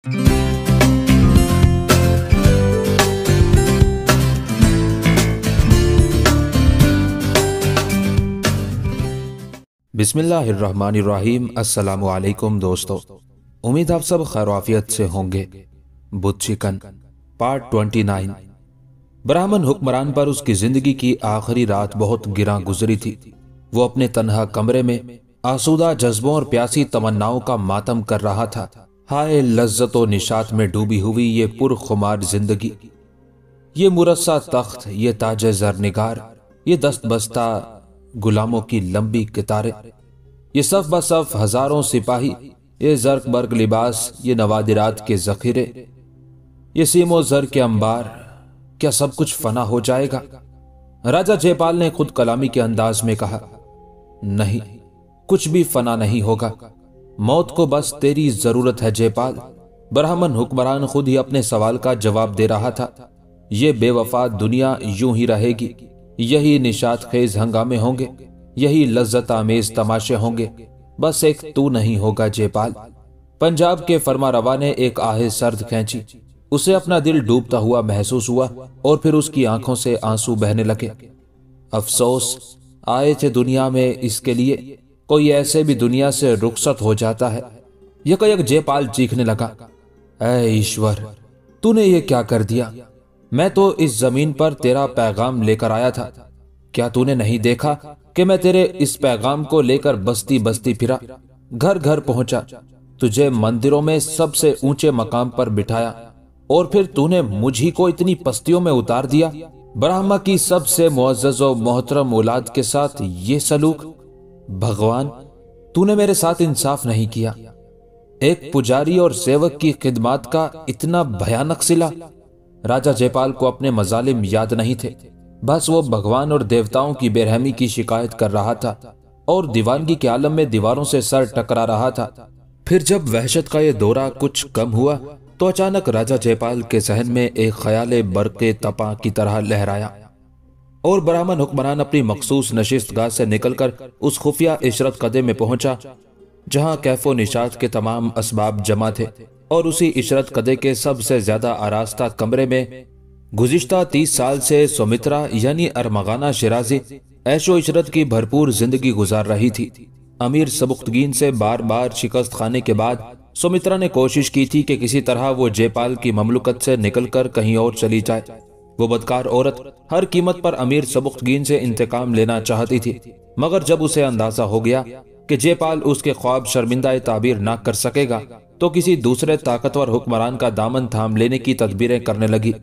बिस्मिल्लाहिर्रहमानिर्रहीम। अस्सलामु अलैकुम दोस्तों, उम्मीद आप सब खैर आफियत से होंगे। बुत चिकन पार्ट 29। ब्राह्मण हुक्मरान पर उसकी जिंदगी की आखिरी रात बहुत गिरां गुजरी थी। वो अपने तन्हा कमरे में आसूदा जज्बों और प्यासी तमन्नाओं का मातम कर रहा था। हाय लज्जत व निशात में डूबी हुई ये पुरखुमार जिंदगी, ये मुरस्सा तख्त, ये ताज जरनिगार, ये दस्त बस्ता गुलामों की लंबी कितारें, ये सफ बसफ हजारों सिपाही, ये जर्क बर्क लिबास, ये नवादिरात के जखीरे, ये सीमो जर के अंबार, क्या सब कुछ फना हो जाएगा? राजा जयपाल ने खुद कलामी के अंदाज में कहा, नहीं, कुछ भी फना नहीं होगा। मौत को बस तेरी जरूरत है जयपाल। ब्राह्मण हुक्मरान खुद ही अपने सवाल का जवाब दे रहा था। ये बेवफा दुनिया यूं ही रहेगी, यही निशात खेज हंगामे होंगे, यही लज्जत आमेज तमाशे होंगे, बस एक तू नहीं होगा जयपाल। पंजाब के फरमारवा ने एक आहे सर्द खींची। उसे अपना दिल डूबता हुआ महसूस हुआ और फिर उसकी आंखों से आंसू बहने लगे। अफसोस, आए थे दुनिया में इसके लिए, कोई ऐसे भी दुनिया से रुखसत हो जाता है। यकयक जयपाल चीखने लगा, ऐ ईश्वर, तूने ये क्या कर दिया? मैं तो इस जमीन पर तेरा पैगाम लेकर आया था। क्या तूने नहीं देखा कि मैं तेरे इस पैगाम को लेकर बस्ती बस्ती फिरा, घर घर पहुंचा, तुझे मंदिरों में सबसे ऊंचे मकाम पर बिठाया और फिर तूने मुझी को इतनी पस्तियों में उतार दिया? ब्राह्मा की सबसे मुअज़्ज़ज़ और मोहतरम औलाद के साथ ये सलूक? भगवान, तूने मेरे साथ इंसाफ नहीं किया। एक पुजारी और सेवक की खिदमत का इतना भयानक सिला। राजा जयपाल को अपने मजालिम याद नहीं थे, बस वो भगवान और देवताओं की बेरहमी की शिकायत कर रहा था और दीवानगी के आलम में दीवारों से सर टकरा रहा था। फिर जब वहशत का ये दौरा कुछ कम हुआ तो अचानक राजा जयपाल के जहन में एक ख्याल बरक़े तपा की तरह लहराया और ब्राह्मण हुक्मरान अपनी मखसूस नशिस्तगाह से निकलकर उस खुफिया इशरत कदे में पहुंचा जहां कैफो निशात के तमाम असबाब जमा थे। और उसी इशरत कदे के सबसे ज्यादा आरास्ता कमरे में गुज़िश्ता 30 साल से सुमित्रा यानी अरमगाना शिराजी ऐशो इशरत की भरपूर जिंदगी गुजार रही थी। अमीर सबुख्तगीन से बार बार शिकस्त खाने के बाद सुमित्रा ने कोशिश की थी कि किसी तरह वो जयपाल की ममलुकत से निकलकर कहीं और चली जाए। वो बदकार औरत हर कीमत पर अमीर सबुख्तगीन से इंतकाम लेना चाहती थी, मगर जब उसे अंदाजा हो गया कि जयपाल उसके ख्वाब शर्मिंदा ताबीर ना कर सकेगा तो किसी दूसरे ताकतवर हुक्मरान का दामन थाम लेने की तदबीरें करने लगी।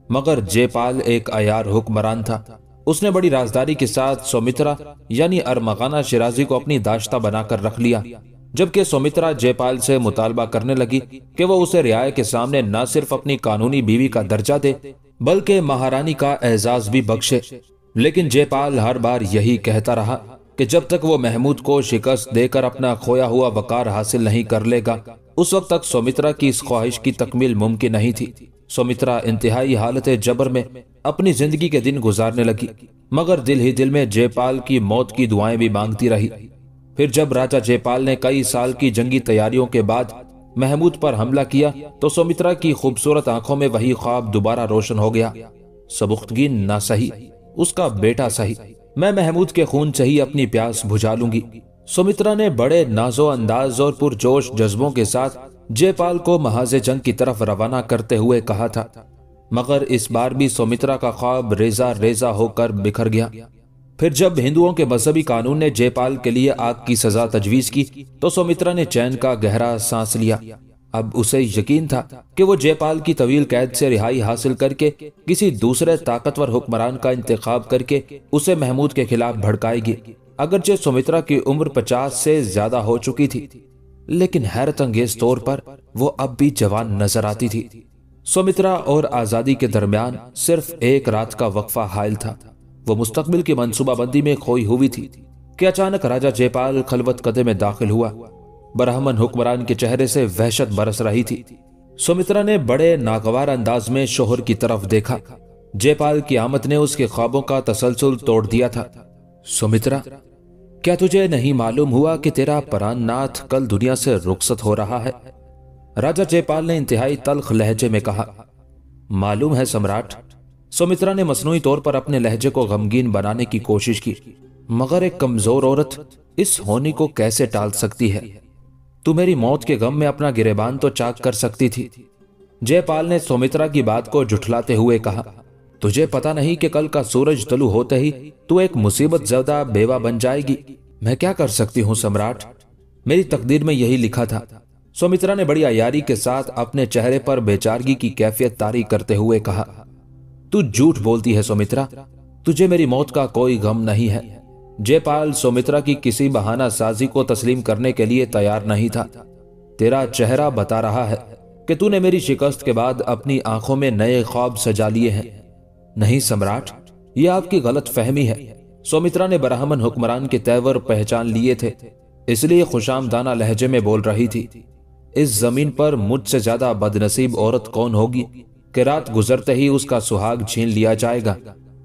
मगर जयपाल एक अयार हुक्मरान था। उसने बड़ी राजदारी के साथ सुमित्रा यानी अरमगाना शिराजी को अपनी दाश्ता बनाकर रख लिया, जबकि सुमित्रा जयपाल से मुतालबा करने लगी कि वो उसे रियाया के सामने न सिर्फ अपनी कानूनी बीवी का दर्जा दे बल्कि महारानी का एजाज भी बख्शे। लेकिन जयपाल हर बार यही कहता रहा कि जब तक वो महमूद को शिकस्त देकर अपना खोया हुआ वकार हासिल नहीं कर लेगा उस वक्त तक सुमित्रा की इस ख्वाहिश की तकमील मुमकिन नहीं थी। सुमित्रा इंतहाई हालत जबर में अपनी जिंदगी के दिन गुजारने लगी, मगर दिल ही दिल में जयपाल की मौत की दुआएं भी मांगती रही। फिर जब राजा जयपाल ने कई साल की जंगी तैयारियों के बाद महमूद पर हमला किया तो सुमित्रा की खूबसूरत आंखों में वही ख्वाब दोबारा रोशन हो गया। सबुख्तगीन ना सही, उसका बेटा सही, मैं महमूद के खून से ही अपनी प्यास बुझा लूंगी। सुमित्रा ने बड़े नाजो अंदाज और पुरजोश जज्बों के साथ जयपाल को महाज़े जंग की तरफ रवाना करते हुए कहा था, मगर इस बार भी सुमित्रा का ख्वाब रेजा रेजा होकर बिखर गया। फिर जब हिंदुओं के मजहबी कानून ने जयपाल के लिए आग की सजा तजवीज की तो सुमित्रा ने चैन का गहरा सांस लिया। अब उसे यकीन था कि वो जयपाल की तवील कैद से रिहाई हासिल करके किसी दूसरे ताकतवर हुक्मरान का इंतखाब करके उसे महमूद के खिलाफ भड़काएगी। अगरचे सुमित्रा की उम्र 50 से ज्यादा हो चुकी थी, लेकिन हैरत अंगेज तौर पर वो अब भी जवान नजर आती थी। सुमित्रा और आजादी के दरमियान सिर्फ एक रात का वक्फा हायल था। वो मुस्तकबिल की मंसूबाबंदी में खोई हुई थी कि अचानक राजा जयपाल खलवत कदे में दाखिल हुआ। ब्राह्मण हुक्मरान के चेहरे से वहशत बरस रही थी। सुमित्रा ने बड़े नागवार अंदाज में शोहर की तरफ देखा। जयपाल की आमद ने उसके ख्वाबों का तसलसल तोड़ दिया था। सुमित्रा, क्या तुझे नहीं मालूम हुआ कि तेरा प्राणनाथ कल दुनिया से रुखसत हो रहा है? राजा जयपाल ने इंतहाई तल्ख लहजे में कहा। मालूम है सम्राट, सुमित्रा ने मसनूई तौर पर अपने लहजे को गमगीन बनाने की कोशिश की, मगर एक कमजोर औरत इस होनी को कैसे टाल सकती है। तू मेरी मौत के गम में अपना गिरेबान तो चाक कर सकती थी। जयपाल ने सुमित्रा की बात को झुठलाते हुए कहा, तुझे पता नहीं कि कल का सूरज तलू होते ही तू एक मुसीबत ज़दा बेवा बन जाएगी। मैं क्या कर सकती हूं सम्राट, मेरी तकदीर में यही लिखा था। सुमित्रा ने बड़ी अयारी के साथ अपने चेहरे पर बेचारगी की कैफियत तारी करते हुए कहा, तू झूठ बोलती है सुमित्रा, तुझे मेरी मौत का कोई गम नहीं है। जयपाल सुमित्रा की किसी बहाना साजी को तस्लीम करने के लिए तैयार नहीं था। तेरा चेहरा बता रहा है कि तूने मेरी शिकस्त के बाद अपनी आंखों में नए ख्वाब सजा लिए हैं। नहीं सम्राट, यह आपकी गलत फहमी है। सुमित्रा ने ब्राह्मण हुक्मरान के तेवर पहचान लिए थे, इसलिए खुशामदाना लहजे में बोल रही थी। इस जमीन पर मुझसे ज्यादा बदनसीब औरत कौन होगी कि रात गुजरते ही उसका सुहाग छीन लिया जाएगा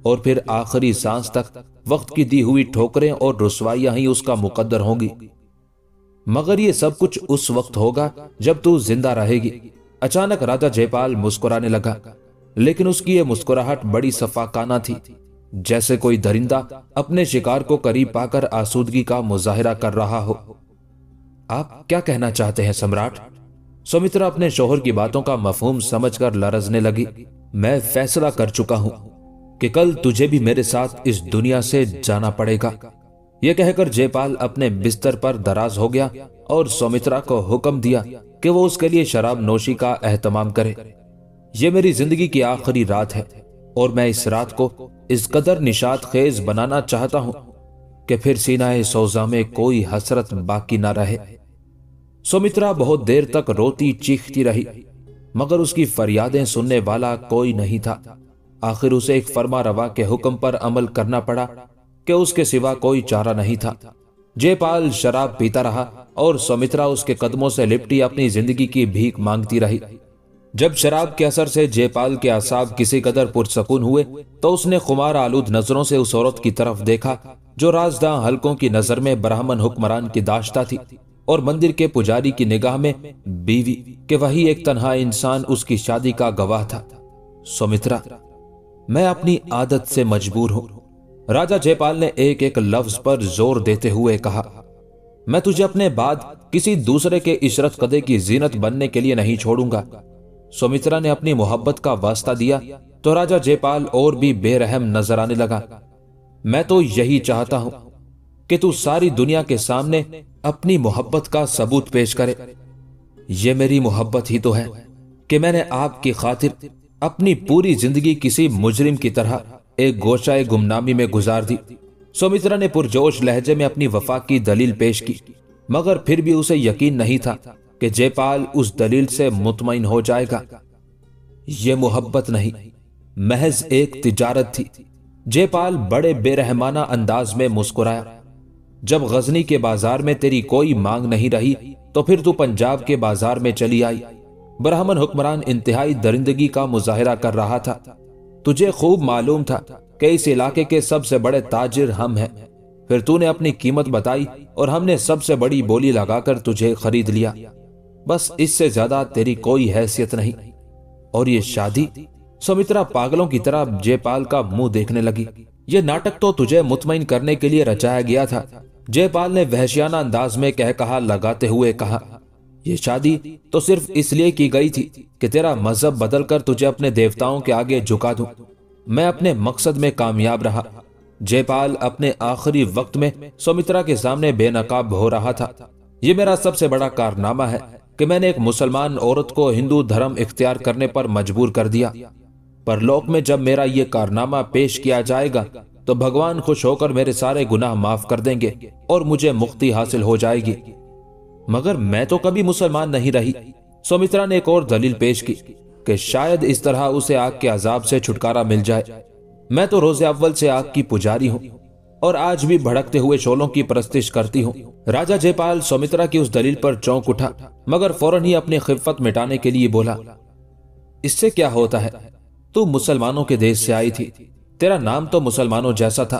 और फिर आखिरी सांस तक वक्त की दी हुई ठोकरें और रुसवाइयां ही उसका मुकद्दर होंगी। मगर ये सब कुछ उस वक्त होगा जब तू जिंदा रहेगी। अचानक राजा जयपाल मुस्कुराने लगा, लेकिन उसकी ये मुस्कुराहट बड़ी सफाकाना थी, जैसे कोई दरिंदा अपने शिकार को करीब पाकर आसूदगी का मुजाहिरा कर रहा हो। आप क्या कहना चाहते हैं सम्राट? सुमित्रा अपने शोहर की बातों का मफहूम समझकर लरजने लगी। मैं फैसला कर चुका हूं कि कल तुझे भी मेरे साथ इस दुनिया से जाना पड़ेगा। यह कहकर जयपाल अपने बिस्तर पर दराज हो गया और सुमित्रा को हुक्म दिया कि वो उसके लिए शराब नोशी का एहतमाम करे। यह मेरी जिंदगी की आखिरी रात है और मैं इस रात को इस कदर निशात खेज बनाना चाहता हूं कि फिर सीनाए सौजा में कोई हसरत बाकी ना रहे। सुमित्रा बहुत देर तक रोती चीखती रही, मगर उसकी फरियादें सुनने वाला कोई नहीं था। आखिर उसे एक फरमा रवा के हुक्म पर अमल करना पड़ा कि उसके सिवा कोई चारा नहीं था। जयपाल शराब पीता रहा और सुमित्रा उसके कदमों से लिपटी अपनी जिंदगी की भीख मांगती रही। जब शराब के असर से जयपाल के आसाब किसी कदर पुरसकून हुए तो उसने खुमार आलूद नजरों से उस औरत की तरफ देखा जो राजदां हल्कों की नजर में ब्राह्मण हुक्मरान की दाश्ता थी और मंदिर के पुजारी की निगाह में बीवी के वही एक तन्हा इंसान उसकी शादी का गवाह था। सुमित्रा, मैं अपनी आदत से मजबूर हूं। राजा जयपाल ने एक एक लफ्ज पर जोर देते हुए कहा, मैं तुझे अपने बाद किसी दूसरे के इशरत कदे की जीनत बनने के लिए नहीं छोड़ूंगा। सुमित्रा ने अपनी मोहब्बत का वास्ता दिया तो राजा जयपाल और भी बेरहम नजर आने लगा। मैं तो यही चाहता हूं कि तू सारी दुनिया के सामने अपनी मोहब्बत का सबूत पेश करे। यह मेरी मोहब्बत ही तो है कि मैंने आपकी खातिर अपनी पूरी जिंदगी किसी मुजरिम की तरह एक गोशाए गुमनामी में गुजार दी। सुमित्रा ने पुरजोश लहजे में अपनी वफा की दलील पेश की, मगर फिर भी उसे यकीन नहीं था कि जयपाल उस दलील से मुतमईन हो जाएगा। यह मोहब्बत नहीं, महज एक तिजारत थी। जयपाल बड़े बेरहमाना अंदाज में मुस्कुराया। जब गजनी के बाजार में तेरी कोई मांग नहीं रही तो फिर तू पंजाब के बाजार में चली आई। ब्राह्मण हुक्मरान इंतहाई दरिंदगी का मुजाहिरा कर रहा था। तुझे खूब मालूम था कि इस इलाके के सबसे बड़े ताजिर हम हैं। फिर तूने अपनी कीमत बताई और हमने सबसे बड़ी बोली लगाकर तुझे खरीद लिया। बस इससे ज्यादा तेरी कोई हैसियत नहीं। और ये शादी? सुमित्रा पागलों की तरह जयपाल का मुंह देखने लगी। यह नाटक तो तुझे मुतमईन करने के लिए रचाया गया था। जयपाल ने वहशियाना अंदाज में कह कहा लगाते हुए कहा, यह शादी तो सिर्फ इसलिए की गई थी कि तेरा मजहब बदलकर तुझे अपने देवताओं के आगे झुका दूं। मैं अपने मकसद में कामयाब रहा। जयपाल अपने आखिरी वक्त में सुमित्रा के सामने बेनकाब हो रहा था। यह मेरा सबसे बड़ा कारनामा है कि मैंने एक मुसलमान औरत को हिंदू धर्म इख्तियार करने पर मजबूर कर दिया। परलोक में जब मेरा यह कारनामा पेश किया जाएगा तो भगवान खुश होकर मेरे सारे गुनाह माफ कर देंगे और मुझे मुक्ति हासिल हो जाएगी। मगर मैं तो कभी मुसलमान नहीं रही। सुमित्रा ने एक और दलील पेश की कि शायद इस तरह उसे आग के अजाब से छुटकारा मिल जाए। मैं तो रोज़े अव्वल से आग की पुजारी हूं और आज भी भड़कते हुए शोलों की परस्तिश करती हूं। राजा जयपाल सुमित्रा की उस दलील पर चौंक उठा, मगर फौरन ही अपनी खिफ़त मिटाने के लिए बोला, इससे क्या होता है? तू मुसलमानों के देश से आई थी, तेरा नाम तो मुसलमानों जैसा था।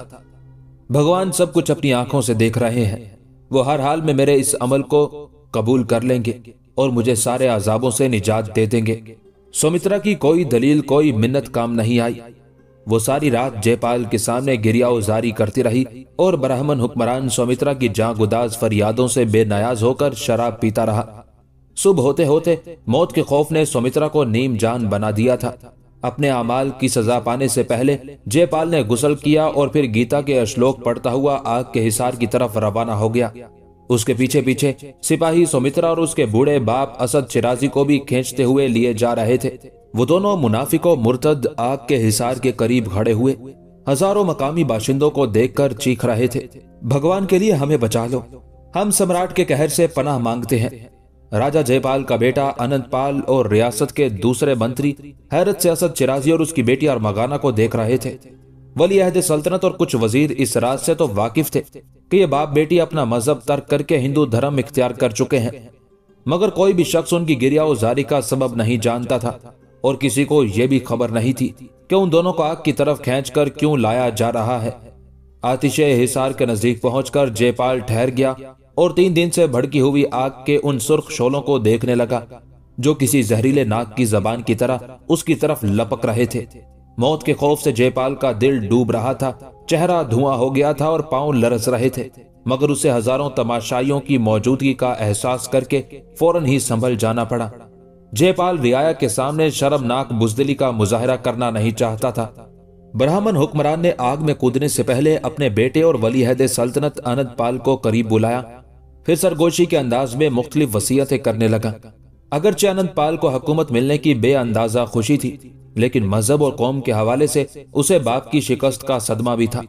भगवान सब कुछ अपनी आंखों से देख रहे हैं। वो हर हाल में मेरे इस अमल को कबूल कर लेंगे और मुझे सारे अजाबों से निजात दे देंगे। सुमित्रा की कोई दलील, कोई मिन्नत काम नहीं आई। वो सारी रात जयपाल के सामने गिरिया उजारी करती रही और ब्राह्मण हुक्मरान सुमित्रा की जांगुदाज फरियादों से बेनयाज होकर शराब पीता रहा। सुबह होते होते मौत के खौफ ने सुमित्रा को नीम जान बना दिया था। अपने अमाल की सजा पाने से पहले जयपाल ने गुस्ल किया और फिर गीता के श्लोक पढ़ता हुआ आग के हिसार की तरफ रवाना हो गया। उसके पीछे पीछे सिपाही सुमित्रा और उसके बूढ़े बाप असद शिराजी को भी खींचते हुए लिए जा रहे थे। वो दोनों मुनाफिकों मुर्तद आग के हिसार के करीब खड़े हुए हजारों मकामी बाशिंदों को देखकर चीख रहे थे, भगवान के लिए हमें बचा लो, हम सम्राट के कहर से पनाह मांगते हैं। राजा जयपाल का बेटा अनंतपाल और रियासत के दूसरे मंत्री हैरत से असद शिराजी और उसकी बेटी अरमगाना को देख रहे थे। वली अहद सल्तनत और कुछ वजीर इस राज से तो वाकिफ थे कि ये बाप बेटी अपना मजहब तर्क करके हिंदू धर्म इख्तियार कर चुके हैं, मगर कोई भी शख्स उनकी गिरिया उजारी का सबब नहीं जानता था और किसी को यह भी खबर नहीं थी कि उन दोनों को आग की तरफ खींचकर क्यों लाया जा रहा है। आतिशे हिसार के नजदीक पहुंचकर जयपाल ठहर गया और 3 दिन से भड़की हुई आग के उन सुर्ख शोलों को देखने लगा जो किसी जहरीले नाग की जबान की तरह उसकी तरफ लपक रहे थे। मौत के खौफ से जयपाल का दिल डूब रहा था, चेहरा धुआं हो गया था और पांव लरस रहे थे, मगर उसे हजारों तमाशाइयों की मौजूदगी का एहसास करके फौरन ही संभल जाना पड़ा। जयपाल रियाया के सामने शर्मनाक बुजदिली का मुजाहरा करना नहीं चाहता था। ब्राह्मण हुक्मरान ने आग में कूदने से पहले अपने बेटे और वली अहद सल्तनत अनंतपाल को करीब बुलाया, फिर सरगोशी के अंदाज में मुख्तलिफ वसीयतें करने लगा। अगरचे अनंतपाल को हुकूमत मिलने की बेअंदाजा खुशी थी, लेकिन मजहब और कौम के हवाले से उसे बाप की शिकस्त का सदमा भी था।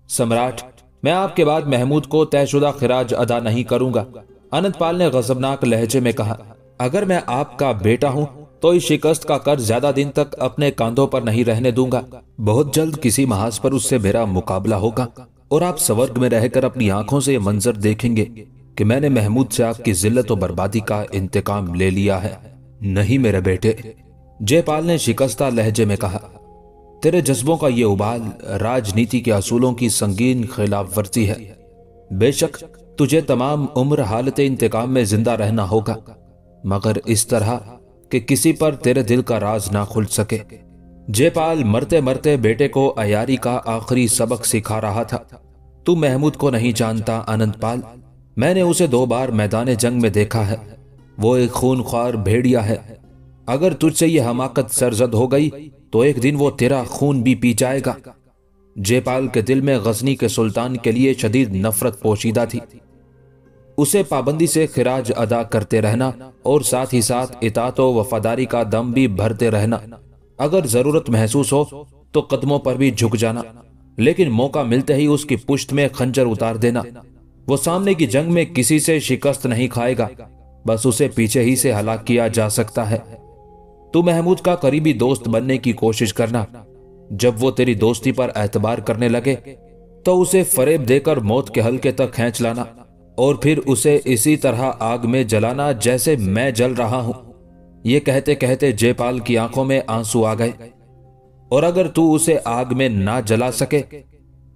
सम्राट, मैं आपके बाद महमूद को तयशुदा खिराज अदा नहीं करूंगा, अनंतपाल ने गजबनाक लहजे में कहा। अगर मैं आपका बेटा हूं तो इस शिकस्त का कर्ज ज्यादा दिन तक अपने कांधों पर नहीं रहने दूंगा। बहुत जल्द किसी महाज पर उससे मेरा मुकाबला होगा और आप स्वर्ग में रहकर अपनी आंखों से यह मंजर देखेंगे कि मैंने महमूद से आपकी जिल्लत और बर्बादी का इंतकाम ले लिया है। नहीं मेरे बेटे, जयपाल ने शिकस्ता लहजे में कहा, तेरे जज्बों का ये उबाल राजनीति के असूलों की संगीन खिलाफ वर्जी है। बेशक तुझे तमाम उम्र हालत इंतकाम में जिंदा रहना होगा, मगर इस तरह कि किसी पर तेरे दिल का राज ना खुल सके। जयपाल मरते मरते बेटे को अयारी का आखिरी सबक सिखा रहा था। तू महमूद को नहीं जानता अनंतपाल, मैंने उसे 2 बार मैदान जंग में देखा है। वो एक खूनख्वार भेड़िया है। अगर तुझसे यह हमाकत सरजद हो गई तो एक दिन वो तेरा खून भी पी जाएगा। जयपाल के दिल में गजनी के सुल्तान के लिए शदीद नफरत पोशीदा थी। उसे पाबंदी से खिराज अदा करते रहना और साथ ही साथ इताअत व वफादारी का दम भी भरते रहना, अगर जरूरत महसूस हो तो कदमों पर भी झुक जाना, लेकिन मौका मिलते ही उसकी पुश्त में खंजर उतार देना। वो सामने की जंग में किसी से शिकस्त नहीं खाएगा, बस उसे पीछे ही से हलाक किया जा सकता है। तू महमूद का करीबी दोस्त बनने की कोशिश करना। जब वो तेरी दोस्ती पर एतबार करने लगे तो उसे फरेब देकर मौत के हल्के तक खींच लाना और फिर उसे इसी तरह आग में जलाना जैसे मैं जल रहा हूं। ये कहते कहते जयपाल की आंखों में आंसू आ गए। और अगर तू उसे आग में ना जला सके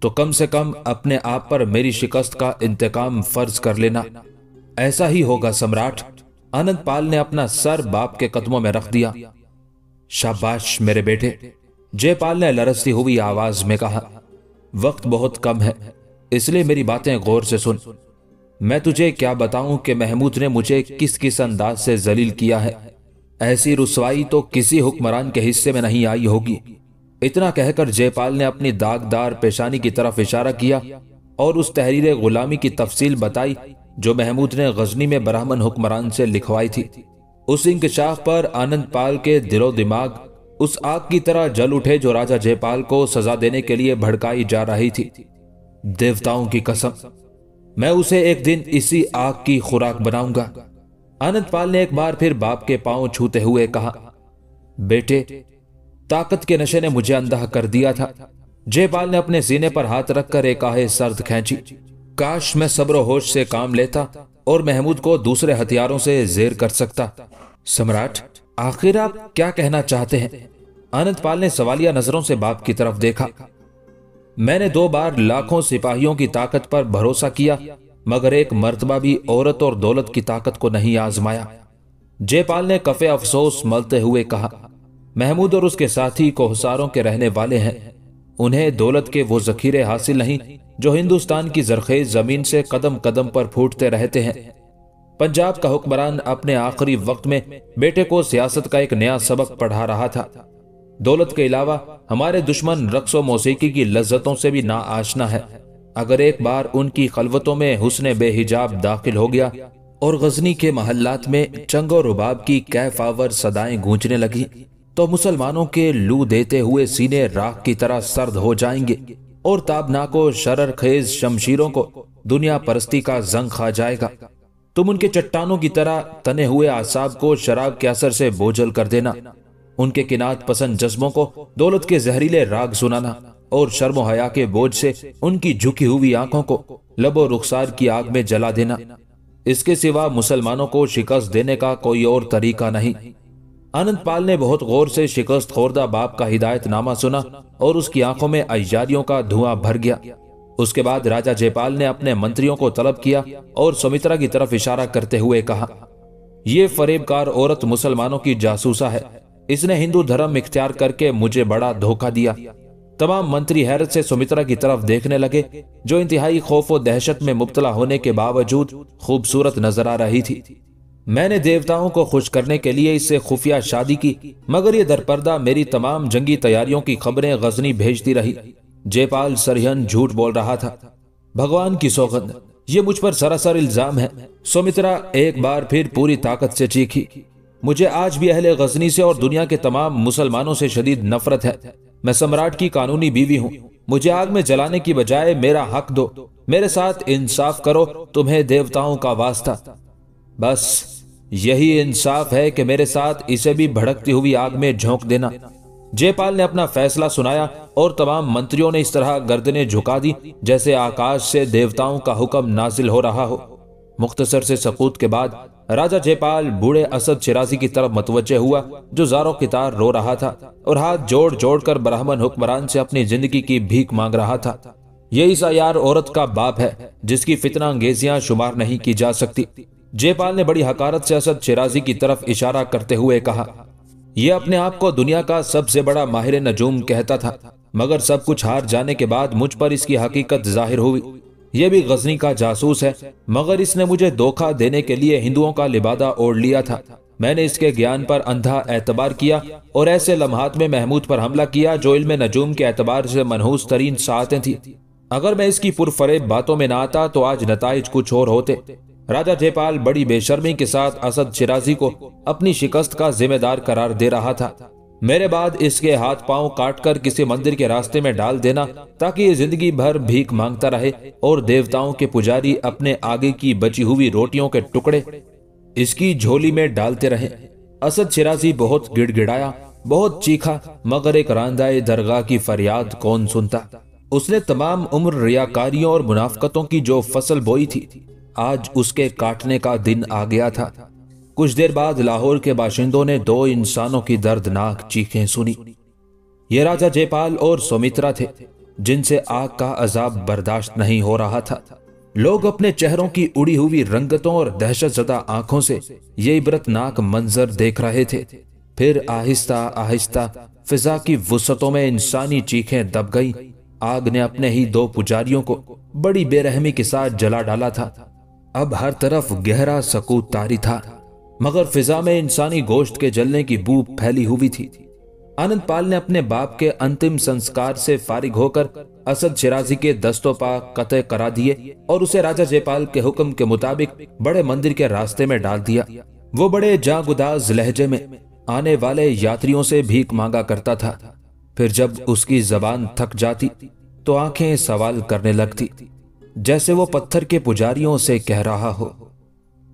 तो कम से कम अपने आप पर मेरी शिकस्त का इंतकाम फर्ज कर लेना। ऐसा ही होगा सम्राट। अनंतपाल ने अपना सर बाप के कदमों में रख दिया। शाबाश मेरे बेटे, जयपाल ने लरसती हुई आवाज में कहा। वक्त बहुत कम है, इसलिए मेरी बातें गौर से सुन। मैं तुझे क्या बताऊं कि महमूद ने मुझे किस किस अंदाज से जलील किया है। ऐसी रुसवाई तो किसी हुक्मरान के हिस्से में नहीं आई होगी। इतना कहकर जयपाल ने अपनी दागदार पेशानी की तरफ इशारा किया और उस तहरीर गुलामी की तफसील बताई जो महमूद ने गजनी में ब्राह्मण हुक्मरान से लिखवाई थी। उस इंकशाफ पर अनंतपाल के दिलो दिमाग उस आग की तरह जल उठे जो राजा जयपाल को सजा देने के लिए भड़काई जा रही थी। देवताओं की कसम, मैं उसे एक दिन इसी आग की खुराक बनाऊंगा। अनंतपाल ने एक बार फिर बाप के पांव छूते हुए कहा। बेटे, ताकत के नशे ने मुझे अंधा कर दिया था। जयपाल ने अपने सीने पर हाथ रखकर एक आहे सर्द खींची। काश मैं सब्र होश से काम लेता और महमूद को दूसरे हथियारों से जेर कर सकता। सम्राट, आखिर आप क्या कहना चाहते हैं? अनंतपाल ने सवालिया नजरों से बाप की तरफ देखा। मैंने 2 बार लाखों सिपाहियों की ताकत पर भरोसा किया, मगर एक मर्तबा भी औरत और दौलत की ताकत को नहीं आजमाया। जय पाल ने कफे अफसोस मलते हुए कहा, महमूद और उसके साथी कोहसारों के रहने वाले हैं। उन्हें दौलत के वो जखीरे हासिल नहीं जो हिंदुस्तान की जरखेज जमीन से कदम कदम पर फूटते रहते हैं। पंजाब का हुक्मरान अपने आखिरी वक्त में बेटे को सियासत का एक नया सबक पढ़ा रहा था। दौलत के अलावा हमारे दुश्मन रक्स व मौसीकी की लज्जतों से भी ना आशना है। अगर एक बार उनकी खलवतों में हुस्न बेहिजाब दाखिल हो गया और गजनी के महल्लात में चंगो रुबाब की कैफ आवर सदाएं गूंजने लगी, तो मुसलमानों के लू देते हुए सीने राख की तरह सर्द हो जाएंगे और ताबनाको शरर खेज शमशीरों को दुनिया परस्ती का जंग खा जाएगा। तुम उनके चट्टानों की तरह तने हुए आसाब को शराब के असर से बोझल कर देना, उनके किनात पसंद जज्बों को दौलत के जहरीले राग सुनाना और शर्म हया के बोझ से उनकी झुकी हुई आंखों को लबो रुखसार की आग में जला देना। इसके सिवा मुसलमानों को शिकस्त देने का कोई और तरीका नहीं। आनंद पाल ने बहुत गौर से शिकस्त खोरदा बाप का हिदायतनामा सुना और उसकी आंखों में अय्यारियों का धुआं भर गया। उसके बाद राजा जयपाल ने अपने मंत्रियों को तलब किया और सुमित्रा की तरफ इशारा करते हुए कहा, यह फरेबकार औरत मुसलमानों की जासूसा है। इसने हिंदू धर्म इख्तियार करके मुझे बड़ा धोखा दिया। तमाम मंत्री हैरत से सुमित्रा की तरफ देखने लगे, जो इंतहाई खौफ और दहशत में मुब्तला होने के बावजूद खूबसूरत नजर आ रही थी। मैंने देवताओं को खुश करने के लिए इससे खुफिया शादी की, मगर ये दरपर्दा मेरी तमाम जंगी तैयारियों की खबरें गजनी भेजती रही। जयपाल सरहन झूठ बोल रहा था। भगवान की सौगंध, ये मुझ पर सरासर इल्जाम है। सुमित्रा एक बार फिर पूरी ताकत से चीखी, मुझे आज भी अहले गजनी से और दुनिया के तमाम मुसलमानों से शदीद नफरत है। मैं सम्राट की कानूनी बीवी हूँ। मुझे आग में जलाने की बजाय मेरा हक दो। मेरे साथ इंसाफ करो, तुम्हें देवताओं का वास्ता। बस यही इंसाफ है कि मेरे साथ इसे भी भड़कती हुई आग में झोंक देना। जयपाल ने अपना फैसला सुनाया और तमाम मंत्रियों ने इस तरह गर्दनें झुका दी जैसे आकाश से देवताओं का हुक्म नाजिल हो रहा हो। मुख्तसर से सकूत के बाद राजा जयपाल बूढ़े असद शिराजी की तरफ मतवज्जे हुआ, जो ज़ारो कितार रो रहा था और हाथ जोड़ जोड़ कर ब्राह्मण हुक्मरान से अपनी जिंदगी की भीख मांग रहा था। यही सा यार औरत का बाप है जिसकी फितना अंगेजियां शुमार नहीं की जा सकती। जयपाल ने बड़ी हकारत से असद शिराजी की तरफ इशारा करते हुए कहा, यह अपने आप को दुनिया का सबसे बड़ा माहिर नजूम कहता था, मगर सब कुछ हार जाने के बाद मुझ पर इसकी हकीकत जाहिर हुई। यह भी गजनी का जासूस है, मगर इसने मुझे धोखा देने के लिए हिंदुओं का लिबादा ओढ़ लिया था। मैंने इसके ज्ञान पर अंधा एतबार किया और ऐसे लम्हात में महमूद पर हमला किया जो इल्म नजूम के एतबार से मनहूस तरीन सातें थी। अगर मैं इसकी पुरफरेब बातों में ना आता तो आज नताइज कुछ और होते। राजा जयपाल बड़ी बेशर्मी के साथ असद शिराजी को अपनी शिकस्त का जिम्मेदार करार दे रहा था। मेरे बाद इसके हाथ पांव काटकर किसी मंदिर के रास्ते में डाल देना, ताकि ये जिंदगी भर भीख मांगता रहे और देवताओं के पुजारी अपने आगे की बची हुई रोटियों के टुकड़े इसकी झोली में डालते रहे। असद शिराजी बहुत गिड़गिड़ाया, बहुत चीखा, मगर एक रांदाए दरगाह की फरियाद कौन सुनता। उसने तमाम उम्र रियाकारियों और मुनाफकतों की जो फसल बोई थी, आज उसके काटने का दिन आ गया था। कुछ देर बाद लाहौर के बाशिंदों ने दो इंसानों की दर्दनाक चीखें सुनी। ये राजा जयपाल और सुमित्रा थे, जिनसे आग का अजाब बर्दाश्त नहीं हो रहा था। लोग अपने चेहरों की उड़ी हुई रंगतों और दहशतज़दा आंखों से ये इबरतनाक मंजर देख रहे थे। फिर आहिस्ता आहिस्ता फिजा की वुसअतों में इंसानी चीखें दब गईं। आग ने अपने ही दो पुजारियों को बड़ी बेरहमी के साथ जला डाला था। अब हर तरफ गहरा सकूत तारी था, मगर फिजा में इंसानी गोश्त के जलने की बू फैली हुई थी। आनंद पाल ने अपने बाप के अंतिम संस्कार से फारिग होकर असद शिराजी के दस्तों पा कतई करा दिए और उसे राजा जयपाल के हुक्म के मुताबिक बड़े मंदिर के रास्ते में डाल दिया। वो बड़े जागुदाज लहजे में आने वाले यात्रियों से भीख मांगा करता था। फिर जब उसकी जबान थक जाती तो आंखें सवाल करने लगती, जैसे वो पत्थर के पुजारियों से कह रहा हो,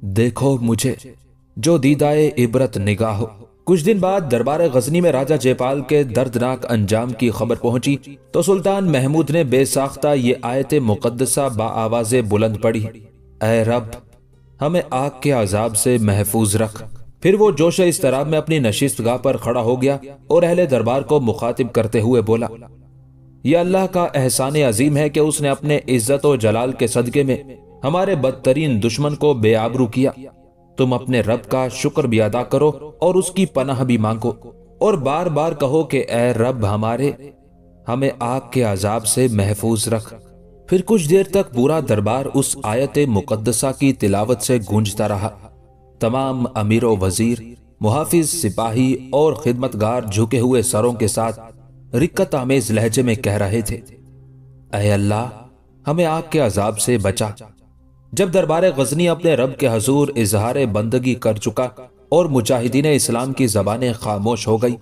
देखो मुझे जो दीदाए इबरत निगाह हो। कुछ दिन बाद दरबार गजनी में राजा जयपाल के दर्दनाक अंजाम की खबर पहुंची तो सुल्तान महमूद ने बेसाख्ता ये आयत मुकद्दसा बाआवाज़े बुलंद पढ़ी, ऐ रब हमें आग के अजाब से महफूज रख। फिर वो जोश इस्तराब में अपनी नशिस्तगाह पर खड़ा हो गया और अहले दरबार को मुखातिब करते हुए बोला, यह अल्लाह का एहसान अजीम है कि उसने अपने इज्जत और जलाल के सदके में हमारे बदतरीन दुश्मन को बेआबरू किया। تم اپنے رب کا شکر بھی ادا کرو اور اس کی پناہ بھی مانگو، اور بار بار کہو کہ اے رب ہمارے، ہمیں آگ کے عذاب سے محفوظ رکھ۔ پھر کچھ دیر تک پورا دربار اس آیت مقدسہ کی تلاوت سے گونجتا رہا۔ تمام امیر و وزیر، محافظ، سپاہی اور خدمتگار جھکے ہوئے سروں کے ساتھ رکت آمیز لہجے میں کہہ رہے تھے، اے اللہ ہمیں آگ کے عذاب سے بچا۔ جب دربار غزنی اپنے رب کے حضور اظہار بندگی کر چکا اور مجاہدین اسلام کی زبانیں خاموش ہو گئی،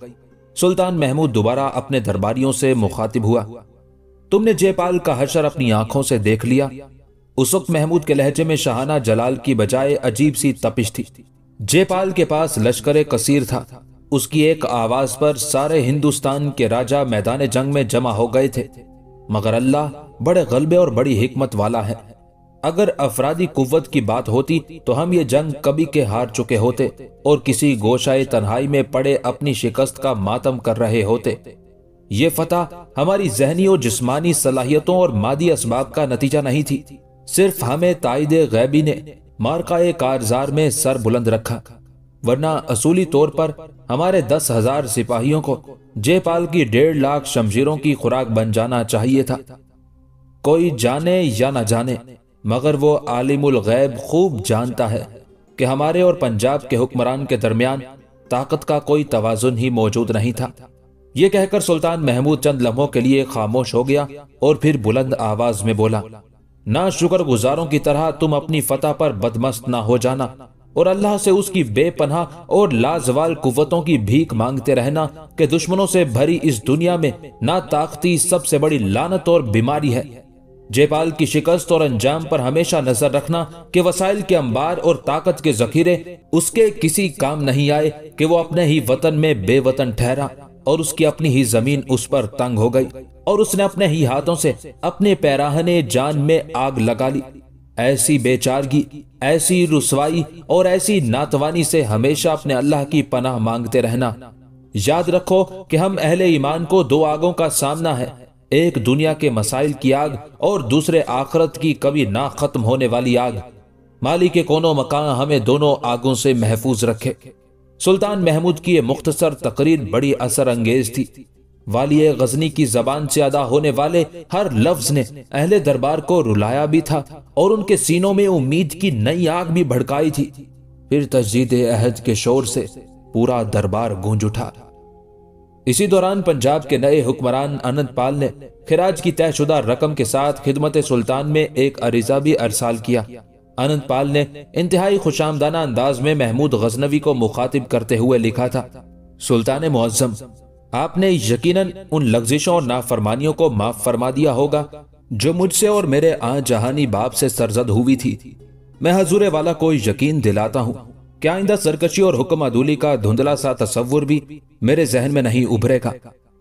سلطان محمود دوبارہ اپنے درباریوں سے مخاطب ہوا۔ تم نے جے پال کا حشر اپنی آنکھوں سے دیکھ لیا۔ اس وقت محمود کے لہجے میں شاہانہ جلال کی بجائے عجیب سی تپش تھی۔ جے پال کے پاس لشکر کثیر تھا، اس کی ایک آواز پر سارے ہندوستان کے راجہ میدان جنگ میں جمع ہو گئے تھے، مگر اللہ بڑے غلبے اور بڑی حکمت والا ہے۔ اگر افرادی قوت کی بات ہوتی تو ہم یہ جنگ کبھی کے ہار چکے ہوتے اور کسی گوشائے تنہائی میں پڑے اپنی شکست کا ماتم کر رہے ہوتے۔ یہ فتح ہماری ذہنی اور جسمانی صلاحیتوں اور مادی اسباب کا نتیجہ نہیں تھی، صرف ہمیں تائید غیبی نے مارکائے کارزار میں سر بلند رکھا، ورنہ اصولی طور پر ہمارے 10,000 سپاہیوں کو جے پال کی 1.5 لاکھ شمشیروں کی خوراک بن جانا چاہیے تھا۔ کوئی جانے یا نہ جانے، مگر وہ عالم الغیب خوب جانتا ہے کہ ہمارے اور پنجاب کے حکمران کے درمیان طاقت کا کوئی توازن ہی موجود نہیں تھا۔ یہ کہہ کر سلطان محمود چند لمحوں کے لیے خاموش ہو گیا اور پھر بلند آواز میں بولا، نا شکر گزاروں کی طرح تم اپنی فتح پر بدمست نہ ہو جانا اور اللہ سے اس کی بے پناہ اور لازوال قوتوں کی بھیک مانگتے رہنا کہ دشمنوں سے بھری اس دنیا میں نا طاقتی سب سے بڑی لعنت اور بیماری ہے۔ جے پال کی شکست اور انجام پر ہمیشہ نظر رکھنا کہ وسائل کے انبار اور طاقت کے ذخیرے اس کے کسی کام نہیں آئے کہ وہ اپنے ہی وطن میں بے وطن ٹھہرا اور اس کی اپنی ہی زمین اس پر تنگ ہو گئی اور اس نے اپنے ہی ہاتھوں سے اپنے پیراہنے جان میں آگ لگا لی۔ ایسی بے چارگی، ایسی رسوائی اور ایسی ناتوانی سے ہمیشہ اپنے اللہ کی پناہ مانگتے رہنا۔ یاد رکھو کہ ہم اہل ایمان کو 2 آگوں کا سامنا ہے، ایک دنیا کے مسائل کی آگ اور دوسرے آخرت کی کبھی نہ ختم ہونے والی آگ۔ مالی کے کونوں مکان ہمیں دونوں آگوں سے محفوظ رکھے۔ سلطان محمود کی یہ مختصر تقریر بڑی اثر انگیز تھی۔ والی غزنی کی زبان سے ادا ہونے والے ہر لفظ نے اہل دربار کو رلایا بھی تھا اور ان کے سینوں میں امید کی نئی آگ بھی بھڑکائی تھی۔ پھر تجدید عہد کے شور سے پورا دربار گونج اٹھا۔ اسی دوران پنجاب کے نئے حکمران اننت پال نے خراج کی طے شدہ رقم کے ساتھ خدمت سلطان میں ایک عریضہ بھی ارسال کیا۔ اننت پال نے انتہائی خوشامدانہ انداز میں محمود غزنوی کو مخاطب کرتے ہوئے لکھا تھا، سلطان معظم، آپ نے یقیناً ان لغزشوں اور نافرمانیوں کو معاف فرما دیا ہوگا جو مجھ سے اور میرے آن جہانی باپ سے سرزد ہوئی تھی۔ میں حضور والا کو یقین دلاتا ہوں کہ آئندہ سرکشی اور حکم عدولی کا دھندلا سا تصور بھی میرے ذہن میں نہیں ابھرے گا۔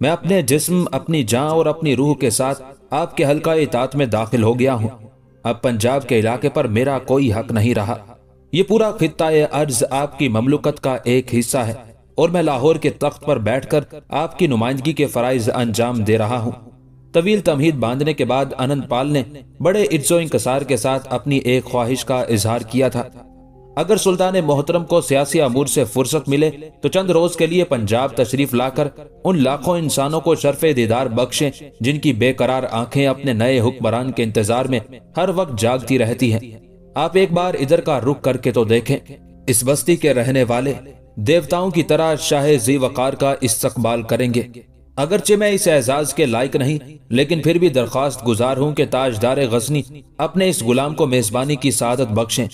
میں اپنے جسم، اپنی جان اور اپنی روح کے ساتھ آپ کے حلقہ اطاعت میں داخل ہو گیا ہوں۔ اب پنجاب کے علاقے پر میرا کوئی حق نہیں رہا۔ یہ پورا خطہ ارض آپ کی مملکت کا ایک حصہ ہے اور میں لاہور کے تخت پر بیٹھ کر آپ کی نمائندگی کے فرائض انجام دے رہا ہوں۔ طویل تمہید باندھنے کے بعد اننت پال نے بڑے عجز و انکسار کے ساتھ اپنی ایک خواہش کا اظہار کیا تھا، اگر سلطان محترم کو سیاسی امور سے فرصت ملے تو چند روز کے لیے پنجاب تشریف لا کر ان لاکھوں انسانوں کو شرف دیدار بخشیں جن کی بے قرار آنکھیں اپنے نئے حکمران کے انتظار میں ہر وقت جاگتی رہتی ہیں۔ آپ ایک بار ادھر کا رخ کر کے تو دیکھیں، اس بستی کے رہنے والے دیوتاؤں کی طرح شاہ ذی وقار کا استقبال کریں گے۔ اگرچہ میں اس اعزاز کے لائق نہیں، لیکن پھر بھی درخواست گزار ہوں کہ تاجدار غزنی اپنے اس غلام کو میزبانی کی سعادت بخشیں۔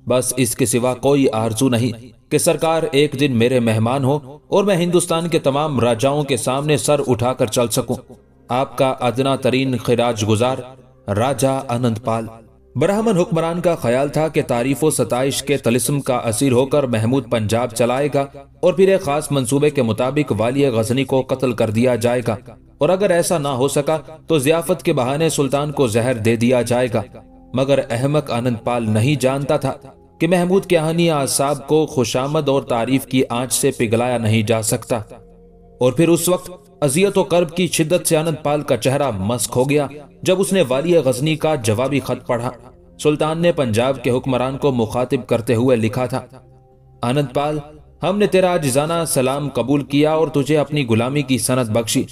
بس اس کے سوا کوئی آرزو نہیں کہ سرکار ایک دن میرے مہمان ہو اور میں ہندوستان کے تمام راجاؤں کے سامنے سر اٹھا کر چل سکوں۔ آپ کا ادنا ترین خراج گزار، راجہ اننت پال۔ برہمن حکمران کا خیال تھا کہ تعریف و ستائش کے طلسم کا اسیر ہو کر محمود پنجاب چلائے گا اور پھر ایک خاص منصوبے کے مطابق والی غزنی کو قتل کر دیا جائے گا، اور اگر ایسا نہ ہو سکا تو ضیافت کے بہانے سلطان کو زہر دے دیا جائے گا۔ مگر احمق اننت پال نہیں جانتا تھا کہ محمود کے آہنی اعصاب کو خوشامد اور تعریف کی آنچ سے پگھلایا نہیں جا سکتا۔ اور پھر اس وقت اذیت و کرب کی شدت سے اننت پال کا چہرہ مسک ہو گیا جب اس نے والی غزنی کا جوابی خط پڑھا۔ سلطان نے پنجاب کے حکمران کو مخاطب کرتے ہوئے لکھا تھا، आनंद पाल, हमने तेरा आजिज़ाना सलाम कबूल किया और तुझे अपनी गुलामी की सनत बख्शी।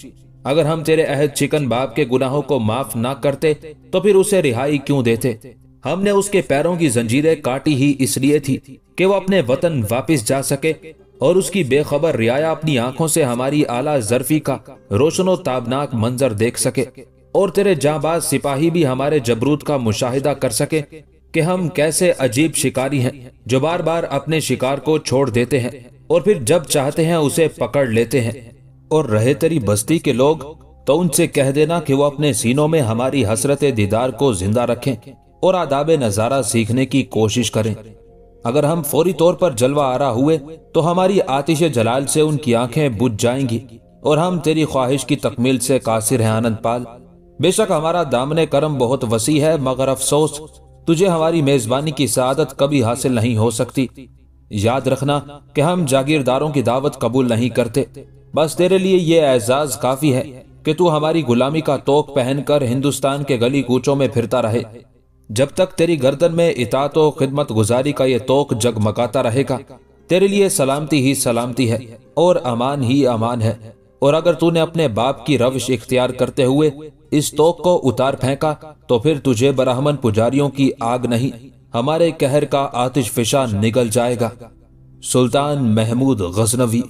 अगर हम तेरे अहद चिकन बाप के गुनाहों को माफ ना करते तो फिर उसे रिहाई क्यों देते? हमने उसके पैरों की जंजीरें काटी ही इसलिए थी कि वो अपने वतन वापस जा सके और उसकी बेखबर रियाया अपनी आंखों से हमारी आला जरफी का रोशनो ताबनाक मंजर देख सके और तेरे जांबाज सिपाही भी हमारे जबरूत का मुशाहिदा कर सके कि हम कैसे अजीब शिकारी हैं जो बार बार अपने शिकार को छोड़ देते हैं और फिर जब चाहते हैं उसे पकड़ लेते हैं। और रहे तेरी बस्ती के लोग तो उनसे कह देना कि वो अपने सीनों में हमारी हसरत दीदार को जिंदा रखें और आदाब नजारा सीखने की कोशिश करें। अगर हम फौरी तौर पर जलवा आरा हुए तो हमारी आतिश जलाल से उनकी आंखें बुझ जाएंगी और हम तेरी ख्वाहिश की तकमील से कासिर हैं। आनंद पाल, बेशक हमारा दामने करम बहुत वसी है, मगर अफसोस तुझे हमारी मेजबानी की सआदत कभी हासिल नहीं हो सकती। याद रखना कि हम जागीरदारों की दावत कबूल नहीं करते। बस तेरे लिए ये एजाज काफी है कि तू हमारी गुलामी का तोक पहनकर हिंदुस्तान के गली कूचों में फिरता रहे। जब तक तेरी गर्दन में इताअत और खिदमत गुजारी का ये तोक जगमगाता रहेगा, तेरे लिए सलामती ही सलामती है और अमान ही अमान है। और अगर तूने अपने बाप की रविश इख्तियार करते हुए इस तोक को उतार फेंका तो फिर तुझे ब्राह्मण पुजारियों की आग नहीं, हमारे कहर का आतिश फिशा निगल जाएगा। सुल्तान महमूद गजनवी।